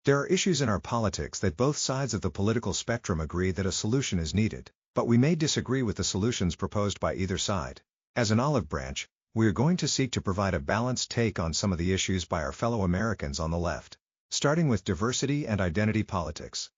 There are issues in our politics that both sides of the political spectrum agree that a solution is needed, but we may disagree with the solutions proposed by either side. As an olive branch, we are going to seek to provide a balanced take on some of the issues by our fellow Americans on the left, starting with diversity and identity politics.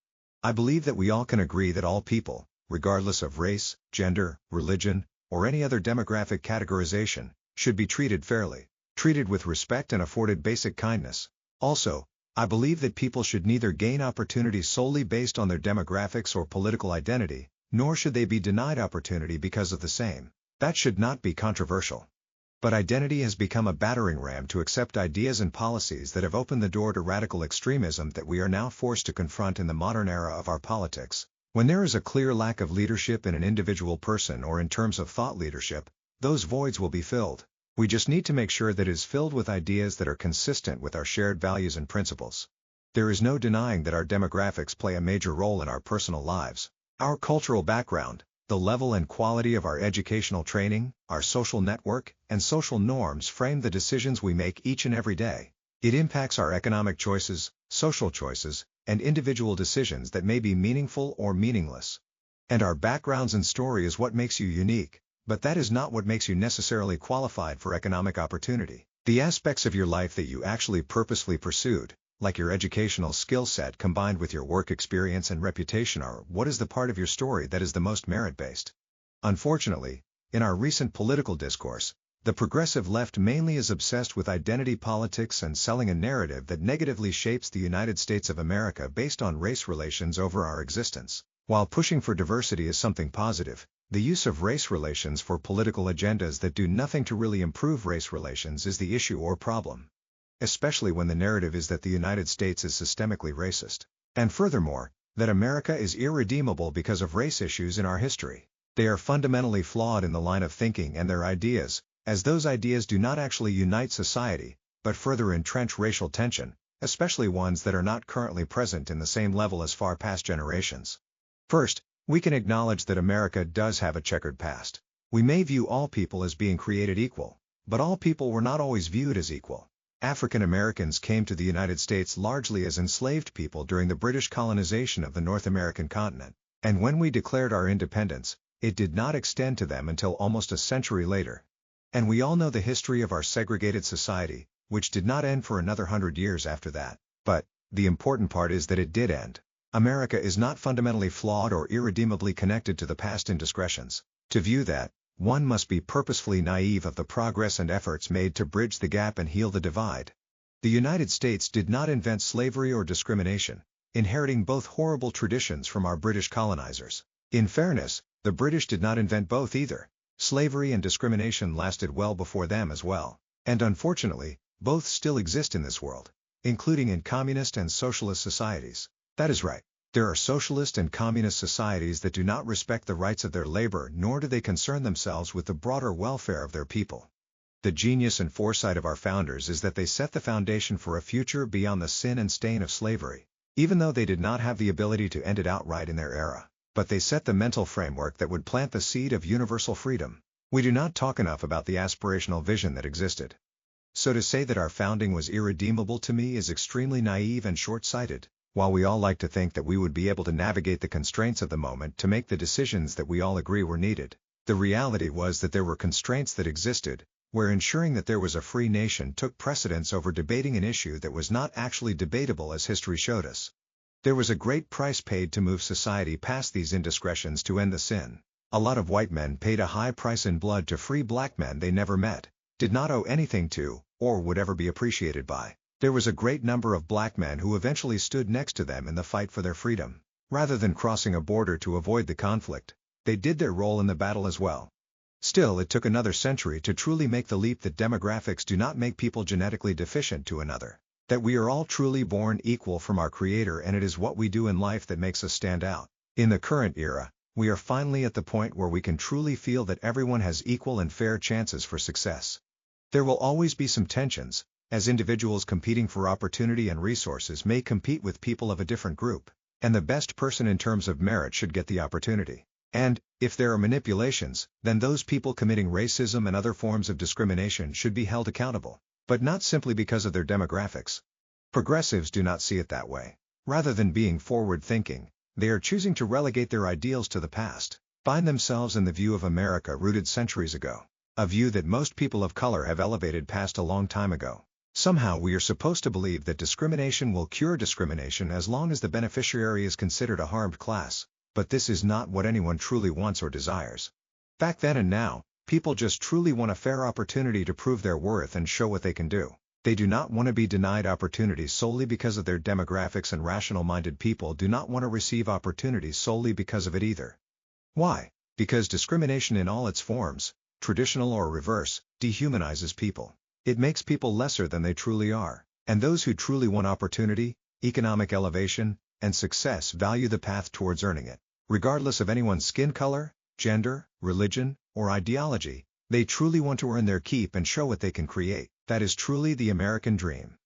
I believe that we all can agree that all people, regardless of race, gender, religion, or any other demographic categorization, should be treated fairly, treated with respect and afforded basic kindness. Also, I believe that people should neither gain opportunity solely based on their demographics or political identity, nor should they be denied opportunity because of the same. That should not be controversial. But identity has become a battering ram to accept ideas and policies that have opened the door to radical extremism that we are now forced to confront in the modern era of our politics. When there is a clear lack of leadership in an individual person or in terms of thought leadership, those voids will be filled. We just need to make sure that it is filled with ideas that are consistent with our shared values and principles. There is no denying that our demographics play a major role in our personal lives. Our cultural background, the level and quality of our educational training, our social network, and social norms frame the decisions we make each and every day. It impacts our economic choices, social choices, and individual decisions that may be meaningful or meaningless. And our backgrounds and story is what makes you unique. But that is not what makes you necessarily qualified for economic opportunity. The aspects of your life that you actually purposefully pursued, like your educational skill set combined with your work experience and reputation, are what is the part of your story that is the most merit-based. Unfortunately, in our recent political discourse, the progressive left mainly is obsessed with identity politics and selling a narrative that negatively shapes the United States of America based on race relations over our existence. While pushing for diversity is something positive, the use of race relations for political agendas that do nothing to really improve race relations is the issue or problem. Especially when the narrative is that the United States is systemically racist. And furthermore, that America is irredeemable because of race issues in our history. They are fundamentally flawed in the line of thinking and their ideas, as those ideas do not actually unite society, but further entrench racial tension, especially ones that are not currently present in the same level as far past generations. First, we can acknowledge that America does have a checkered past. We may view all people as being created equal, but all people were not always viewed as equal. African Americans came to the United States largely as enslaved people during the British colonization of the North American continent, and when we declared our independence, it did not extend to them until almost a century later. And we all know the history of our segregated society, which did not end for another 100 years after that. But the important part is that it did end. America is not fundamentally flawed or irredeemably connected to the past indiscretions. To view that, one must be purposefully naive of the progress and efforts made to bridge the gap and heal the divide. The United States did not invent slavery or discrimination, inheriting both horrible traditions from our British colonizers. In fairness, the British did not invent both either. Slavery and discrimination lasted well before them as well. And unfortunately, both still exist in this world, including in communist and socialist societies. That is right. There are socialist and communist societies that do not respect the rights of their labor, nor do they concern themselves with the broader welfare of their people. The genius and foresight of our founders is that they set the foundation for a future beyond the sin and stain of slavery, even though they did not have the ability to end it outright in their era. But they set the mental framework that would plant the seed of universal freedom. We do not talk enough about the aspirational vision that existed. So to say that our founding was irredeemable to me is extremely naive and short-sighted. While we all like to think that we would be able to navigate the constraints of the moment to make the decisions that we all agree were needed, the reality was that there were constraints that existed, where ensuring that there was a free nation took precedence over debating an issue that was not actually debatable, as history showed us. There was a great price paid to move society past these indiscretions to end the sin. A lot of white men paid a high price in blood to free black men they never met, did not owe anything to, or would ever be appreciated by. There was a great number of black men who eventually stood next to them in the fight for their freedom. Rather than crossing a border to avoid the conflict, they did their role in the battle as well. Still, it took another century to truly make the leap that demographics do not make people genetically deficient to another, that we are all truly born equal from our Creator, and it is what we do in life that makes us stand out. In the current era, we are finally at the point where we can truly feel that everyone has equal and fair chances for success. There will always be some tensions, as individuals competing for opportunity and resources may compete with people of a different group, and the best person in terms of merit should get the opportunity. And, if there are manipulations, then those people committing racism and other forms of discrimination should be held accountable, but not simply because of their demographics. Progressives do not see it that way. Rather than being forward-thinking, they are choosing to relegate their ideals to the past, find themselves in the view of America rooted centuries ago, a view that most people of color have elevated past a long time ago. Somehow we are supposed to believe that discrimination will cure discrimination as long as the beneficiary is considered a harmed class, but this is not what anyone truly wants or desires. Back then and now, people just truly want a fair opportunity to prove their worth and show what they can do. They do not want to be denied opportunities solely because of their demographics, and rational-minded people do not want to receive opportunities solely because of it either. Why? Because discrimination in all its forms, traditional or reverse, dehumanizes people. It makes people lesser than they truly are, and those who truly want opportunity, economic elevation, and success value the path towards earning it. Regardless of anyone's skin color, gender, religion, or ideology, they truly want to earn their keep and show what they can create. That is truly the American dream.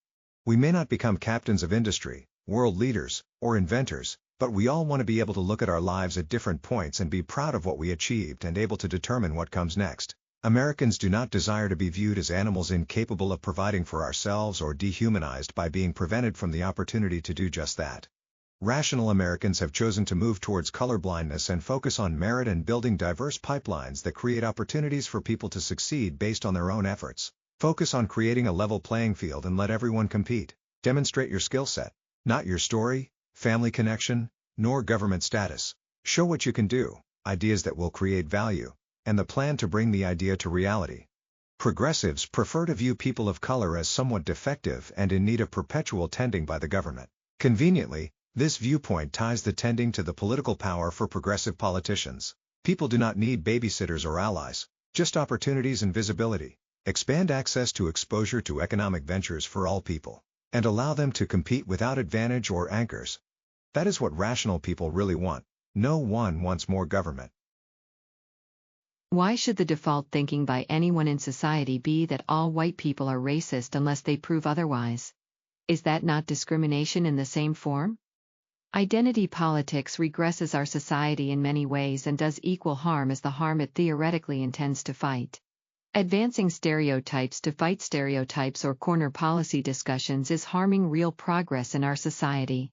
We may not become captains of industry, world leaders, or inventors, but we all want to be able to look at our lives at different points and be proud of what we achieved and able to determine what comes next. Americans do not desire to be viewed as animals incapable of providing for ourselves or dehumanized by being prevented from the opportunity to do just that. Rational Americans have chosen to move towards colorblindness and focus on merit and building diverse pipelines that create opportunities for people to succeed based on their own efforts. Focus on creating a level playing field and let everyone compete. Demonstrate your skill set, not your story, family connection, nor government status. Show what you can do, ideas that will create value, and the plan to bring the idea to reality. Progressives prefer to view people of color as somewhat defective and in need of perpetual tending by the government. Conveniently, this viewpoint ties the tending to the political power for progressive politicians. People do not need babysitters or allies, just opportunities and visibility. Expand access to exposure to economic ventures for all people, and allow them to compete without advantage or anchors. That is what rational people really want. No one wants more government. Why should the default thinking by anyone in society be that all white people are racist unless they prove otherwise? Is that not discrimination in the same form? Identity politics regresses our society in many ways and does equal harm as the harm it theoretically intends to fight. Advancing stereotypes to fight stereotypes or corner policy discussions is harming real progress in our society,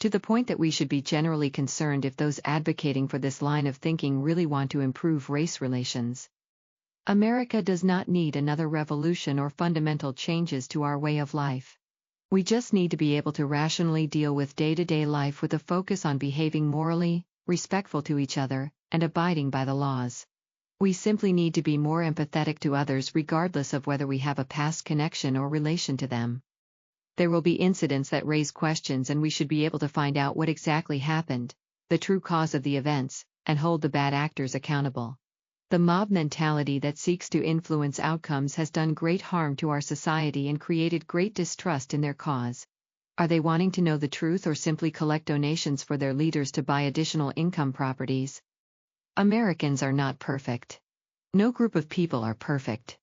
to the point that we should be generally concerned if those advocating for this line of thinking really want to improve race relations. America does not need another revolution or fundamental changes to our way of life. We just need to be able to rationally deal with day-to-day life with a focus on behaving morally, respectful to each other, and abiding by the laws. We simply need to be more empathetic to others regardless of whether we have a past connection or relation to them. There will be incidents that raise questions, and we should be able to find out what exactly happened, the true cause of the events, and hold the bad actors accountable. The mob mentality that seeks to influence outcomes has done great harm to our society and created great distrust in their cause. Are they wanting to know the truth or simply collect donations for their leaders to buy additional income properties? Americans are not perfect. No group of people are perfect.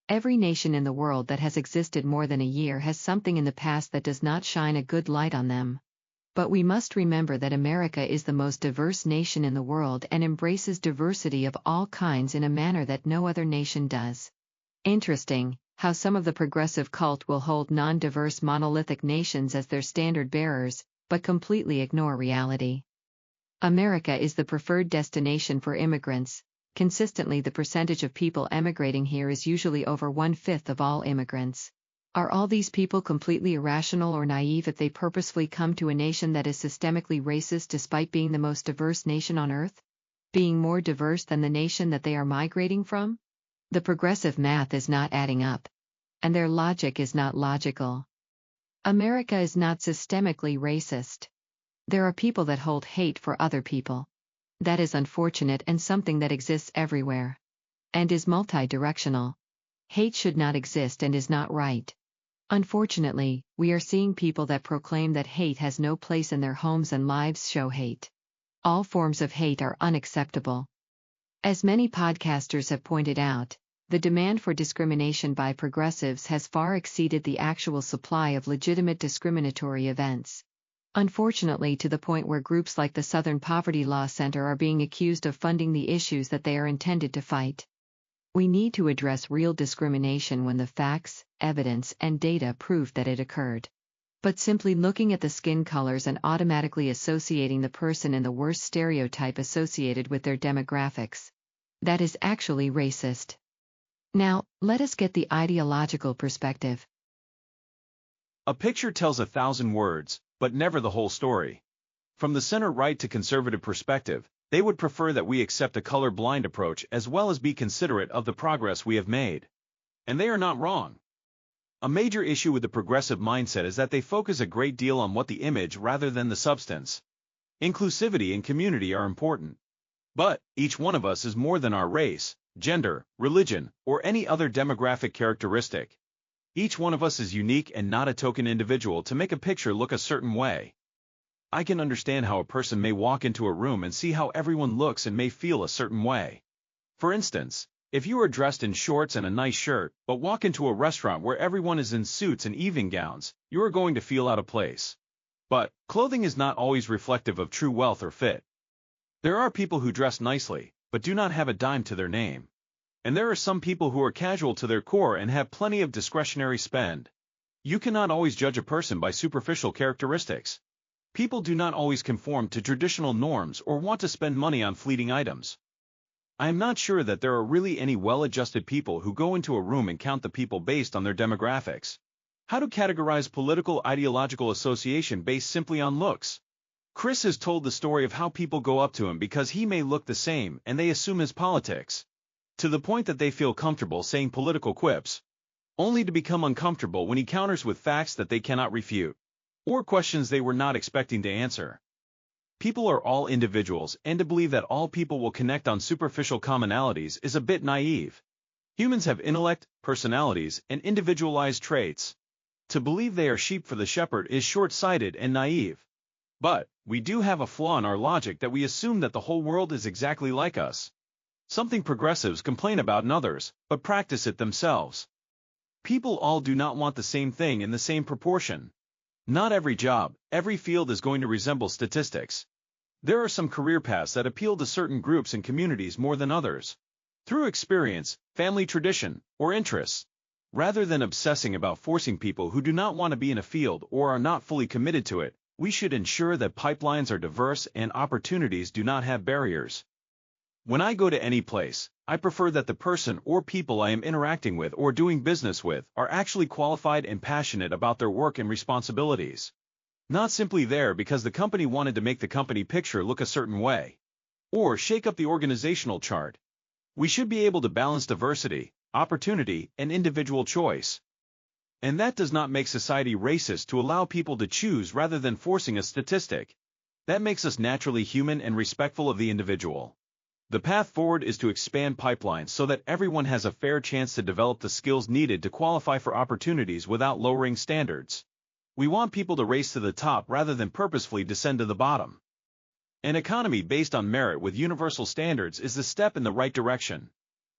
Every nation in the world that has existed more than a year has something in the past that does not shine a good light on them. But we must remember that America is the most diverse nation in the world and embraces diversity of all kinds in a manner that no other nation does. Interesting, how some of the progressive cult will hold non-diverse monolithic nations as their standard bearers, but completely ignore reality. America is the preferred destination for immigrants. Consistently, the percentage of people emigrating here is usually over 1/5 of all immigrants. Are all these people completely irrational or naive if they purposefully come to a nation that is systemically racist despite being the most diverse nation on earth? Being more diverse than the nation that they are migrating from? The progressive math is not adding up. And their logic is not logical. America is not systemically racist. There are people that hold hate for other people. That is unfortunate and something that exists everywhere. And is multi-directional. Hate should not exist and is not right. Unfortunately, we are seeing people that proclaim that hate has no place in their homes and lives show hate. All forms of hate are unacceptable. As many podcasters have pointed out, the demand for discrimination by progressives has far exceeded the actual supply of legitimate discriminatory events. Unfortunately, to the point where groups like the Southern Poverty Law Center are being accused of funding the issues that they are intended to fight. We need to address real discrimination when the facts, evidence, and data prove that it occurred. but simply looking at the skin colors and automatically associating the person in the worst stereotype associated with their demographics. That is actually racist. Now, let us get the ideological perspective. A picture tells 1,000 words, but never the whole story. From the center-right to conservative perspective, they would prefer that we accept a color-blind approach as well as be considerate of the progress we have made. And they are not wrong. A major issue with the progressive mindset is that they focus a great deal on what the image rather than the substance. Inclusivity and community are important. But each one of us is more than our race, gender, religion, or any other demographic characteristic. Each one of us is unique and not a token individual to make a picture look a certain way. I can understand how a person may walk into a room and see how everyone looks and may feel a certain way. For instance, if you are dressed in shorts and a nice shirt, but walk into a restaurant where everyone is in suits and evening gowns, you are going to feel out of place. But clothing is not always reflective of true wealth or fit. There are people who dress nicely, but do not have a dime to their name. And there are some people who are casual to their core and have plenty of discretionary spend. You cannot always judge a person by superficial characteristics. People do not always conform to traditional norms or want to spend money on fleeting items. I am not sure that there are really any well-adjusted people who go into a room and count the people based on their demographics. How to categorize political ideological association based simply on looks? Chris has told the story of how people go up to him because he may look the same and they assume his politics. To the point that they feel comfortable saying political quips, only to become uncomfortable when he counters with facts that they cannot refute, or questions they were not expecting to answer. People are all individuals, and to believe that all people will connect on superficial commonalities is a bit naive. Humans have intellect, personalities, and individualized traits. To believe they are sheep for the shepherd is short-sighted and naive. But we do have a flaw in our logic that we assume that the whole world is exactly like us. Something progressives complain about in others, but practice it themselves. People all do not want the same thing in the same proportion. Not every job, every field is going to resemble statistics. There are some career paths that appeal to certain groups and communities more than others. Through experience, family tradition, or interests. Rather than obsessing about forcing people who do not want to be in a field or are not fully committed to it, we should ensure that pipelines are diverse and opportunities do not have barriers. When I go to any place, I prefer that the person or people I am interacting with or doing business with are actually qualified and passionate about their work and responsibilities. Not simply there because the company wanted to make the company picture look a certain way, or shake up the organizational chart. We should be able to balance diversity, opportunity, and individual choice. And that does not make society racist to allow people to choose rather than forcing a statistic. That makes us naturally human and respectful of the individual. The path forward is to expand pipelines so that everyone has a fair chance to develop the skills needed to qualify for opportunities without lowering standards. We want people to race to the top rather than purposefully descend to the bottom. An economy based on merit with universal standards is the step in the right direction.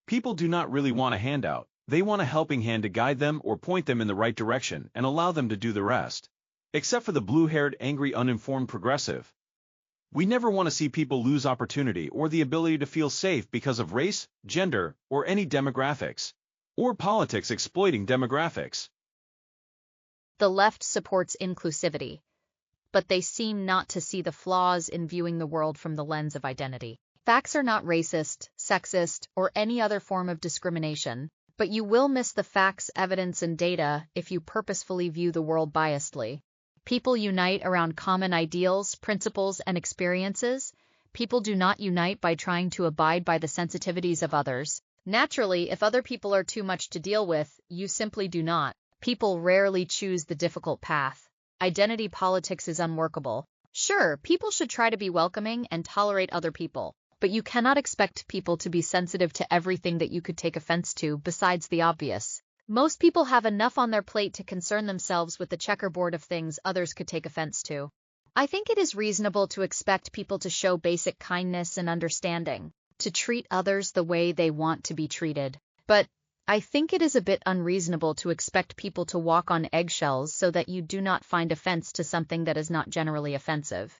People do not really want a handout, they want a helping hand to guide them or point them in the right direction and allow them to do the rest. Except for the blue-haired, angry, uninformed progressive. We never want to see people lose opportunity or the ability to feel safe because of race, gender, or any demographics, or politics exploiting demographics. The left supports inclusivity, but they seem not to see the flaws in viewing the world from the lens of identity. Facts are not racist, sexist, or any other form of discrimination, but you will miss the facts, evidence, and data if you purposefully view the world biasedly. People unite around common ideals, principles, and experiences. People do not unite by trying to abide by the sensitivities of others. Naturally, if other people are too much to deal with, you simply do not. People rarely choose the difficult path. Identity politics is unworkable. Sure, people should try to be welcoming and tolerate other people, but you cannot expect people to be sensitive to everything that you could take offense to besides the obvious. Most people have enough on their plate to concern themselves with the checkerboard of things others could take offense to. I think it is reasonable to expect people to show basic kindness and understanding, to treat others the way they want to be treated. But I think it is a bit unreasonable to expect people to walk on eggshells so that you do not find offense to something that is not generally offensive.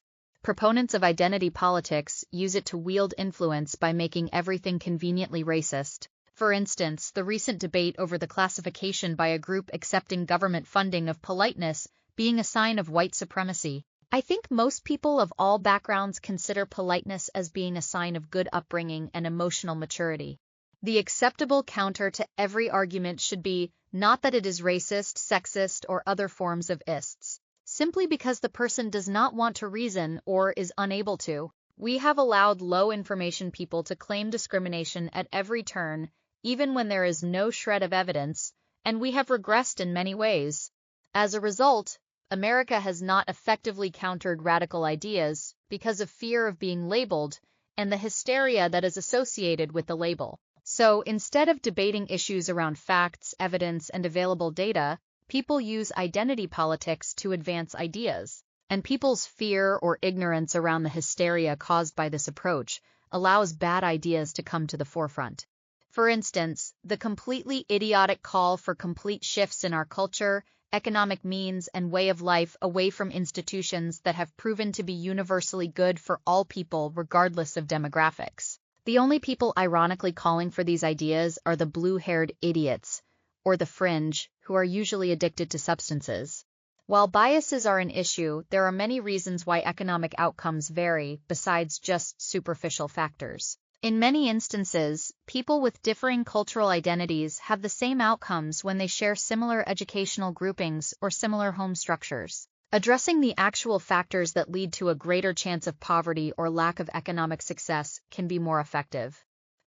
Proponents of identity politics use it to wield influence by making everything conveniently racist. For instance, the recent debate over the classification by a group accepting government funding of politeness being a sign of white supremacy. I think most people of all backgrounds consider politeness as being a sign of good upbringing and emotional maturity. The acceptable counter to every argument should be not that it is racist, sexist, or other forms of ists, simply because the person does not want to reason or is unable to. We have allowed low-information people to claim discrimination at every turn, even when there is no shred of evidence, and we have regressed in many ways. As a result, America has not effectively countered radical ideas because of fear of being labeled and the hysteria that is associated with the label. So instead of debating issues around facts, evidence, and available data, people use identity politics to advance ideas. And people's fear or ignorance around the hysteria caused by this approach allows bad ideas to come to the forefront. For instance, the completely idiotic call for complete shifts in our culture, economic means, and way of life away from institutions that have proven to be universally good for all people regardless of demographics. The only people ironically calling for these ideas are the blue-haired idiots, or the fringe, who are usually addicted to substances. While biases are an issue, there are many reasons why economic outcomes vary besides just superficial factors. In many instances, people with differing cultural identities have the same outcomes when they share similar educational groupings or similar home structures. Addressing the actual factors that lead to a greater chance of poverty or lack of economic success can be more effective.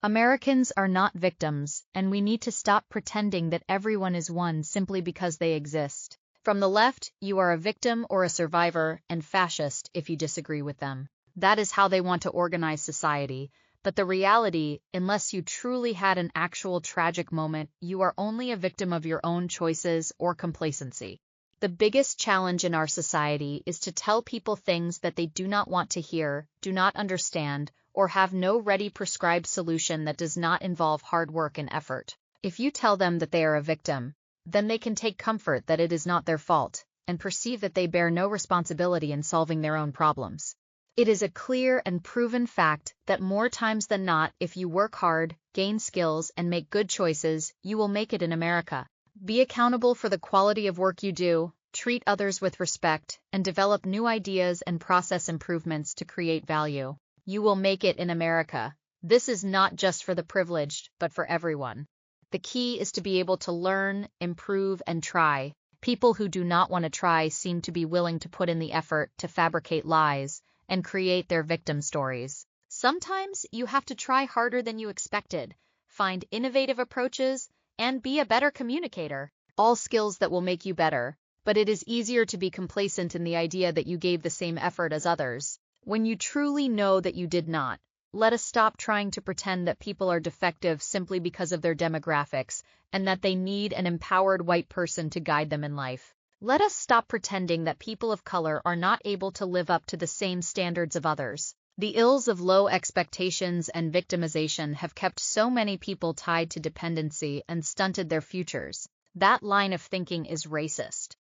Americans are not victims, and we need to stop pretending that everyone is one simply because they exist. From the left, you are a victim or a survivor and fascist if you disagree with them. That is how they want to organize society. But the reality, unless you truly had an actual tragic moment, you are only a victim of your own choices or complacency. The biggest challenge in our society is to tell people things that they do not want to hear, do not understand, or have no ready prescribed solution that does not involve hard work and effort. If you tell them that they are a victim, then they can take comfort that it is not their fault, and perceive that they bear no responsibility in solving their own problems. It is a clear and proven fact that more times than not, if you work hard, gain skills, and make good choices, you will make it in America. Be accountable for the quality of work you do, treat others with respect, and develop new ideas and process improvements to create value. You will make it in America. This is not just for the privileged, but for everyone. The key is to be able to learn, improve, and try. People who do not want to try seem to be willing to put in the effort to fabricate lies and create their victim stories. Sometimes you have to try harder than you expected, find innovative approaches, and be a better communicator. All skills that will make you better, but it is easier to be complacent in the idea that you gave the same effort as others, when you truly know that you did not. Let us stop trying to pretend that people are defective simply because of their demographics and that they need an empowered white person to guide them in life. Let us stop pretending that people of color are not able to live up to the same standards of others. The ills of low expectations and victimization have kept so many people tied to dependency and stunted their futures. That line of thinking is racist.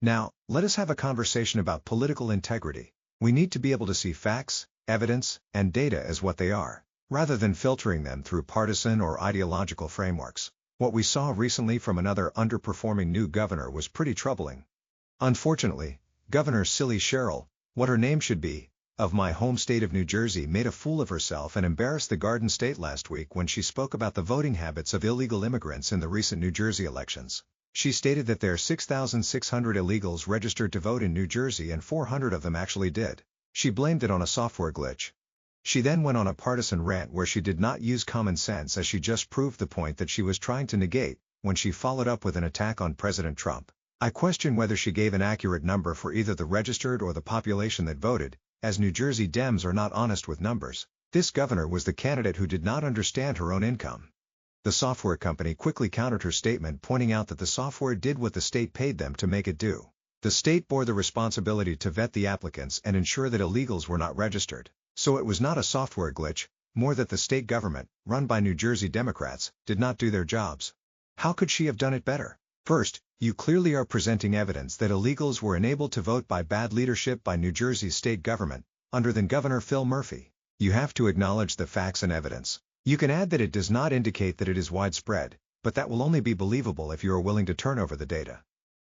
Now, let us have a conversation about political integrity. We need to be able to see facts, evidence, and data as what they are, rather than filtering them through partisan or ideological frameworks. What we saw recently from another underperforming new governor was pretty troubling. Unfortunately, Governor Silly Cheryl, what her name should be, of my home state of New Jersey, made a fool of herself and embarrassed the Garden State last week when she spoke about the voting habits of illegal immigrants in the recent New Jersey elections. She stated that there are 6,600 illegals registered to vote in New Jersey and 400 of them actually did. She blamed it on a software glitch. She then went on a partisan rant where she did not use common sense, as she just proved the point that she was trying to negate, when she followed up with an attack on President Trump. I question whether she gave an accurate number for either the registered or the population that voted, as New Jersey Dems are not honest with numbers. This governor was the candidate who did not understand her own income. The software company quickly countered her statement, pointing out that the software did what the state paid them to make it do. The state bore the responsibility to vet the applicants and ensure that illegals were not registered. So it was not a software glitch, more that the state government, run by New Jersey Democrats, did not do their jobs. How could she have done it better? First, you clearly are presenting evidence that illegals were enabled to vote by bad leadership by New Jersey's state government, under then Governor Phil Murphy. You have to acknowledge the facts and evidence. You can add that it does not indicate that it is widespread, but that will only be believable if you are willing to turn over the data.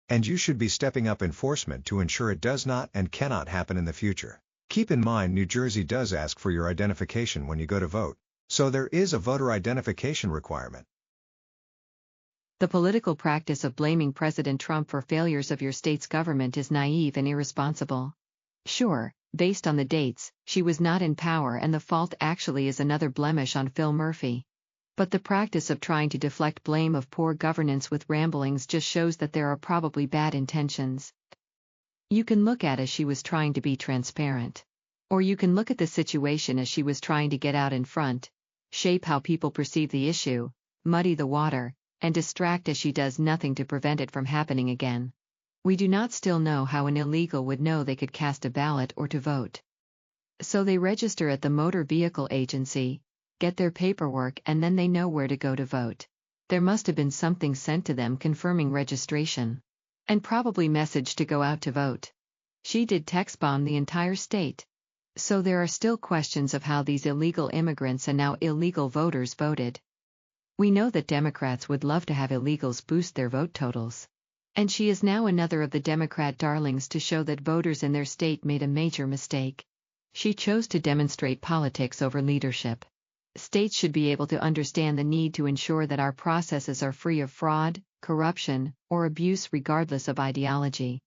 And you should be stepping up enforcement to ensure it does not and cannot happen in the future. Keep in mind New Jersey does ask for your identification when you go to vote, so there is a voter identification requirement. The political practice of blaming President Trump for failures of your state's government is naive and irresponsible. Sure, based on the dates, she was not in power and the fault actually is another blemish on Phil Murphy. But the practice of trying to deflect blame of poor governance with ramblings just shows that there are probably bad intentions. You can look at as she was trying to be transparent. Or you can look at the situation as she was trying to get out in front, shape how people perceive the issue, muddy the water, and distract as she does nothing to prevent it from happening again. We do not still know how an illegal would know they could cast a ballot or to vote. So they register at the motor vehicle agency, get their paperwork, and then they know where to go to vote. There must have been something sent to them confirming registration. And probably message to go out to vote. She did text bomb the entire state. So there are still questions of how these illegal immigrants and now illegal voters voted. We know that Democrats would love to have illegals boost their vote totals. And she is now another of the Democrat darlings to show that voters in their state made a major mistake. She chose to demonstrate politics over leadership. States should be able to understand the need to ensure that our processes are free of fraud, corruption, or abuse regardless of ideology.